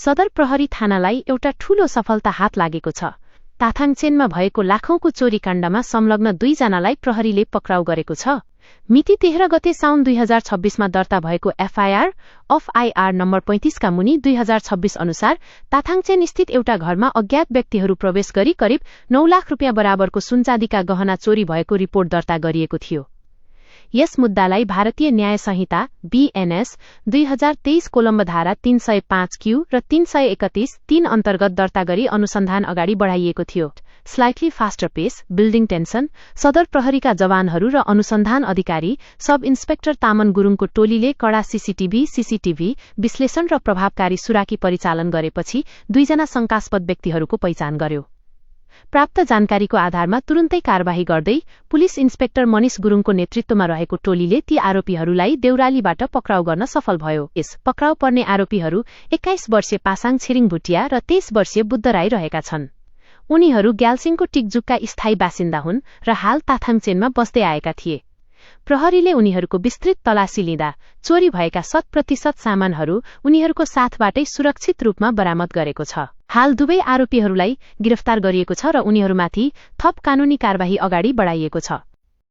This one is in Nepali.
सदर प्रहरी थानालाई एउटा ठूलो सफलता हात लागेको छ। ताथाङचेनमा भएको लाखौंको चोरी काण्डमा संलग्न 2 जनालाई प्रहरीले पक्राउ गरेको छ। मिति 13 गते साउन 2026मा दर्ता भएको एफआईआर नम्बर 35 का मुनि 2026 अनुसार ताथाङचेन स्थित एउटा घरमा अज्ञात व्यक्तिहरू प्रवेश गरी करिब 9 लाख रुपियाँ बराबरको सुनचाँदीका गहना चोरी भएको रिपोर्ट दर्ता गरिएको थियो। यस मुद्दालाई भारतीय न्याय संहिता बीएनएस 2023 कोलम्ब धारा 305 क्यू र 331 3 अन्तर्गत दर्ता गरी अनुसन्धान अगाडि बढाइएको थियो। स्लाइटली फास्टर पेस, बिल्डिङ टेन्सन, सदर प्रहरीका जवानहरू र अनुसन्धान अधिकारी सब इन्स्पेक्टर तामन गुरुङको टोलीले कडा सीसीटीभी विश्लेषण र प्रभावकारी सुराकी परिचालन गरेपछि 2 जना शंकास्पद व्यक्तिहरूको पहिचान गर्यो। प्राप्त जानकारीको आधारमा तुरुन्तै कारबाही गर्दै पुलिस इन्स्पेक्टर मनिष गुरुङको नेतृत्वमा रहेको टोलीले ती आरोपीहरूलाई देउरालीबाट पक्राउ गर्न सफल भयो। यस पक्राउ पर्ने आरोपीहरू 21 वर्षीय पासाङ छिरिङ भुटिया र 23 वर्षीय बुद्ध राई रहेका छन्। उनीहरू ग्याल्सिङको टिकजुकका स्थायी बासिन्दा हुन् र हाल ताथाङचेनमा बस्दै आएका थिए। प्रहरीले उनीहरूको विस्तृत तलासी लिँदा चोरी भएका 100% सामानहरू उनीहरूको साथबाटै सुरक्षित रूपमा बरामद गरेको छ। हाल दुवै आरोपीहरूलाई गिरफ्तार गरिएको छ र उनीहरूमाथि थप कानूनी कारबाही अगाडि बढाइएको छ।